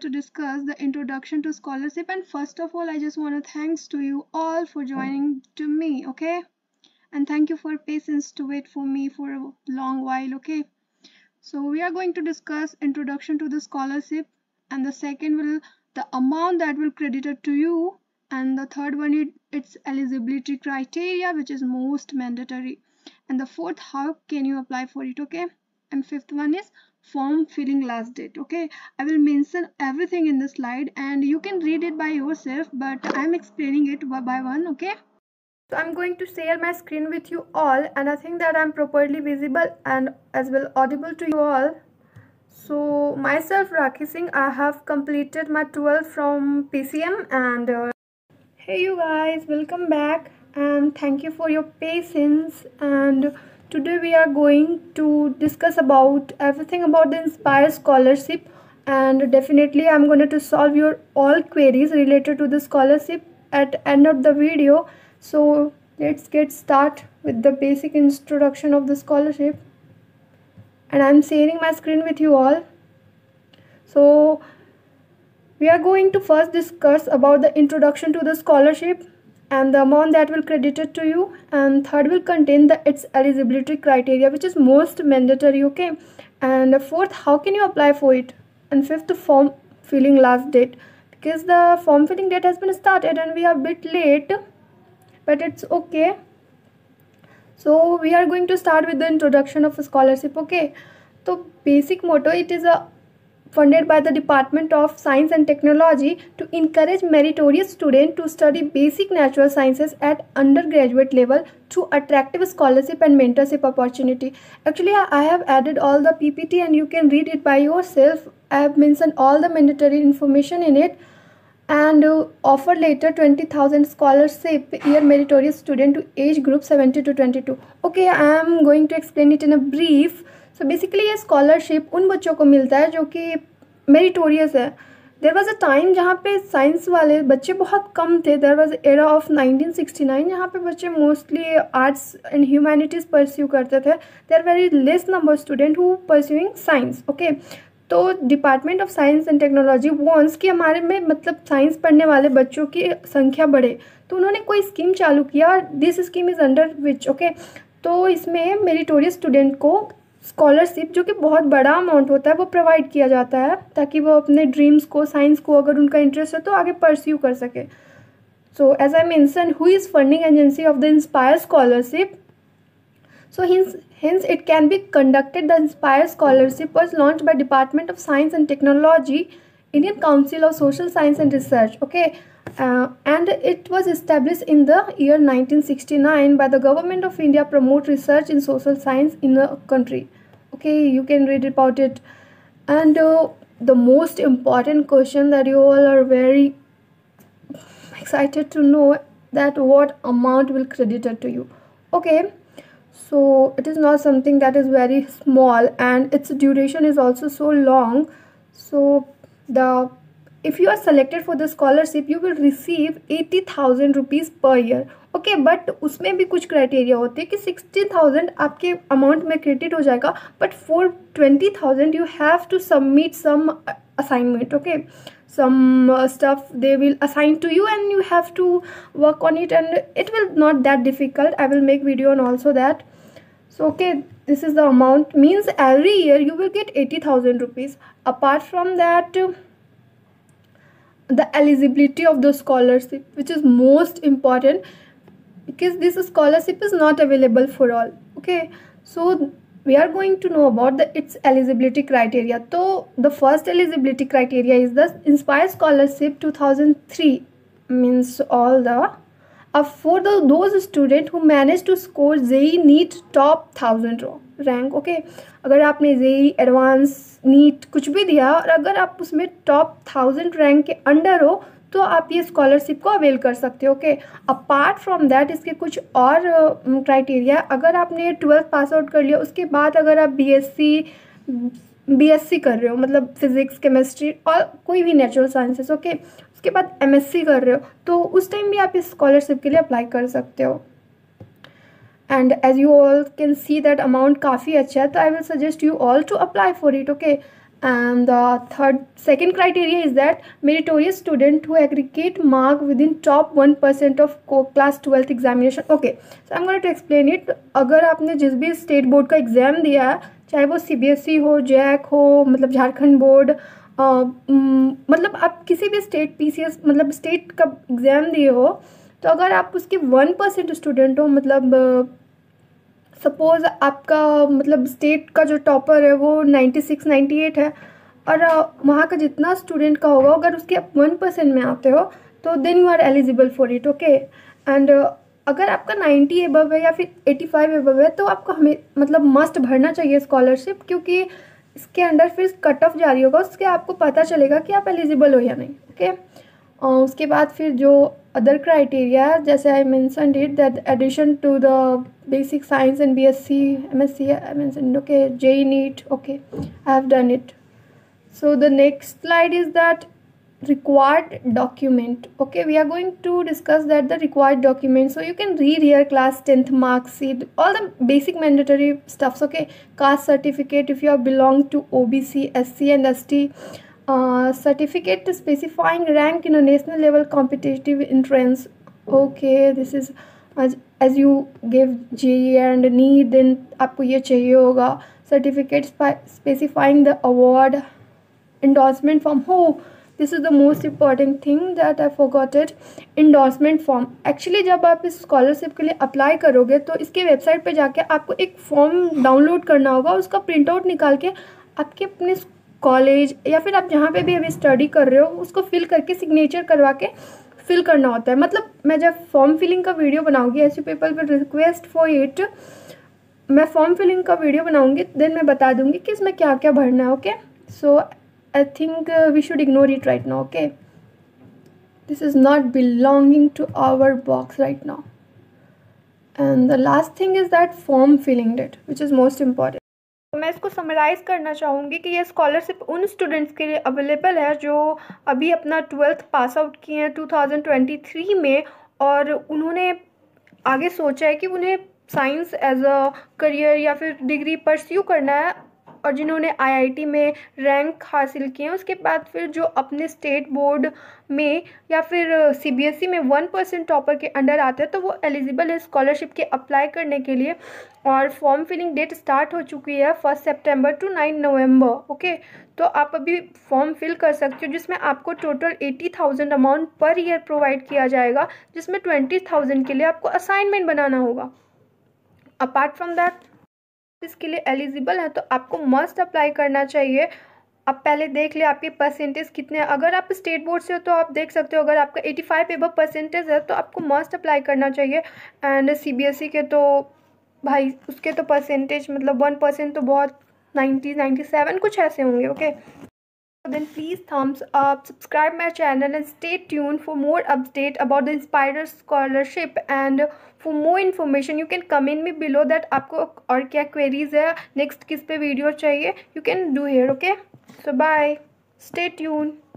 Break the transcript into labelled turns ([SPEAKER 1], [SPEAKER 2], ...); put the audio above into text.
[SPEAKER 1] to discuss the introduction to scholarship, and first of all I just want to thanks to you all for joining to me, okay? And thank you for patience to wait for me for a long while, okay? So we are going to discuss introduction to the scholarship, and the second will the amount that will credited to you, and the third one its eligibility criteria, which is most mandatory, and the fourth how can you apply for it, okay? And fifth one is form filling last date, okay? I will mention everything in the slide and you can read it by yourself, but I'm explaining it one by one, okay? So I'm going to share my screen with you all, and I think that I'm properly visible and as well audible to you all. So myself Rakhi Singh, I have completed my 12th from PCM, and hey you guys, welcome back and thank you for your patience. And today we are going to discuss about everything about the Inspire Scholarship, and definitely I'm going to solve your all queries related to the scholarship at end of the video. So let's get start with the basic introduction of the scholarship, and I'm sharing my screen with you all. So we are going to first discuss about the introduction to the scholarship and the amount that will credited to you, and third will contain its eligibility criteria, which is most mandatory, okay? And fourth, how can you apply for it? And fifth, form filling last date, because the form filling date has been started and we are a bit late, but it's okay. So we are going to start with the introduction of a scholarship, okay? So basic motto, it is funded by the Department of Science and Technology to encourage meritorious students to study basic natural sciences at undergraduate level through attractive scholarship and mentorship opportunity. Actually, I have added all the PPT and you can read it by yourself. I have mentioned all the mandatory information in it, and offer later 20,000 scholarship year meritorious student to age group 70 to 22. Okay, I am going to explain it in a brief. So basically ये scholarship उन बच्चों को मिलता है जो कि meritorious है. There was a time जहाँ पे साइंस वाले बच्चे बहुत कम थे. देयर वाज एरा ऑफ 1969 जहाँ पे बच्चे mostly arts and humanities pursue करते थे. There very less number student who pursuing science, okay? तो department of science and technology wants कि हमारे में मतलब साइंस पढ़ने वाले बच्चों की संख्या बढ़े, तो उन्होंने कोई स्कीम चालू किया. This scheme is under which, okay? तो इसमें मेरिटोरियस स्टूडेंट को स्कॉलरशिप, जो कि बहुत बड़ा अमाउंट होता है, वो प्रोवाइड किया जाता है ताकि वो अपने ड्रीम्स को, साइंस को अगर उनका इंटरेस्ट है तो आगे परस्यू कर सके. So as I mention, who is funding agency of the INSPIRE scholarship? So hence it can be conducted. The Inspire Scholarship was launched by Department of Science and Technology, Indian Council of Social Science and Research, okay? And it was established in the year 1969 by the Government of India promote research in social science in the country. Okay, you can read about it. And the most important question that you all are very excited to know, that what amount will credited to you, okay? So it is not something that is very small, and its duration is also so long. So if you are selected for the scholarship, you will receive 80,000 rupees per year, okay? But उसमें भी कुछ criteria होते हैं कि 60,000 आपके amount में credit हो जाएगा, but for 20,000 you have to submit some assignment, okay? Some stuff they will assign to you and you have to work on it, and it will not that difficult. I will make video on also that. So okay, this is the amount, means every year you will get 80,000 rupees. Apart from that, the eligibility of the scholarship, which is most important, because this scholarship is not available for all, okay? So we are going to know about its eligibility criteria. So the first eligibility criteria is the Inspire Scholarship 2003, means all the for those students who managed to score JEE NEET top 1000 rank, okay? अगर आपने JEE advance NEET कुछ भी दिया और अगर आप उसमें top 1000 rank के अंडर हो तो आप ये स्कॉलरशिप को अवेल कर सकते हो, ओके? अपार्ट फ्रॉम दैट इसके कुछ और क्राइटेरिया. अगर आपने 12th पास आउट कर लिया, उसके बाद अगर आप बीएससी कर रहे हो, मतलब फिजिक्स, केमिस्ट्री और कोई भी नेचुरल साइंसेस, ओके? उसके बाद एमएससी कर रहे हो, तो उस टाइम भी आप इस स्कॉलरशिप के लिए अप्लाई कर सकते हो. And as you all can see that amount काफ़ी अच्छा है, तो I will suggest you all to apply for it, okay? And the second criteria is that meritorious student who aggregate mark within top 1% of class 12th examination. Okay, so I'm going to explain it. अगर आपने जिस भी state board का exam दिया है, चाहे वो CBSE हो, जैक हो, मतलब झारखंड बोर्ड, मतलब आप किसी भी स्टेट PCS मतलब स्टेट का एग्ज़ाम दिए हो, तो अगर आप उसके 1% स्टूडेंट हो, मतलब सपोज़ आपका मतलब स्टेट का जो टॉपर है वो 96 98 है, और वहाँ का जितना स्टूडेंट का होगा, अगर उसके आप 1% में आते हो तो then you are eligible for it. Okay, and अगर आपका 90 एबव है या फिर 85 एबव है तो आपको हमें मतलब मस्ट भरना चाहिए स्कॉलरशिप, क्योंकि इसके अंडर फिर कट ऑफ जारी होगा, उसके आपको पता चलेगा कि आप एलिजिबल हो या नहीं. ओके, उसके बाद फिर जो अदर क्राइटेरिया, जैसे I mentioned it that addition to the basic science and BSc MSc I mentioned. Okay, JEE NEET. Okay, I have done it. So the next slide is that required document. Okay, we are going to discuss that the required document. So you can read here class 10th mark sheet, all the basic mandatory stuffs. Okay, caste certificate if you are belong to OBC, SC and ST. Certificate specifying rank in a national level competitive entrance. Okay, this is as you give JEE and NEET, then आपको ये चाहिए होगा. Certificate specifying the award, endorsement form. Oh, this is the most important thing that I forgot it. Endorsement form. Actually जब आप इस scholarship के लिए apply करोगे तो इसके वेबसाइट पे जाके आपको एक फॉर्म डाउनलोड करना होगा, उसका प्रिंट आउट निकाल के आपके अपने कॉलेज या फिर आप जहाँ पे भी अभी स्टडी कर रहे हो उसको फिल करके सिग्नेचर करवा के फिल करना होता है. मतलब मैं जब फॉर्म फिलिंग का वीडियो बनाऊँगी, ऐसे people will request for it, मैं फॉर्म फिलिंग का वीडियो बनाऊँगी, देन मैं बता दूँगी कि इसमें क्या क्या भरना है. Okay, so I think we should ignore it right now. Okay, this is not belonging to our box right now. And the last thing is that form filling date, which is most important. तो मैं इसको summarise करना चाहूँगी कि ये scholarship उन students के लिए अवेलेबल है जो अभी अपना 12th पास आउट किए हैं 2023 में, और उन्होंने आगे सोचा है कि उन्हें साइंस एज अ करियर या फिर डिग्री परस्यू करना है, और जिन्होंने IIT में रैंक हासिल किए हैं, उसके बाद फिर जो अपने स्टेट बोर्ड में या फिर CBSE में 1% टॉपर के अंडर आते हैं तो वो एलिजिबल है स्कॉलरशिप के अप्लाई करने के लिए. और फॉर्म फिलिंग डेट स्टार्ट हो चुकी है 1 सितंबर टू 9 नवंबर. ओके, तो आप अभी फॉर्म फिल कर सकते हो, जिसमें आपको total 80,000 amount per year provide किया जाएगा, जिसमें 20,000 के लिए आपको असाइनमेंट बनाना होगा. अपार्ट फ्रॉम दैट इसके लिए एलिजिबल है तो आपको मस्ट अप्लाई करना चाहिए. आप पहले देख ले आपके परसेंटेज कितने हैं. अगर आप स्टेट बोर्ड से हो तो आप देख सकते हो, अगर आपका 85 एबव परसेंटेज है तो आपको मस्ट अप्लाई करना चाहिए. एंड CBSE के तो भाई उसके तो परसेंटेज मतलब 1% तो बहुत 90 97 कुछ ऐसे होंगे. Okay, then please thumbs up, subscribe my channel and stay tuned for more update about the Inspire Scholarship. And for more information you can comment me below that आपको और क्या queries है, next किस पे वीडियो चाहिए, you can do here. Okay, so bye, stay tuned.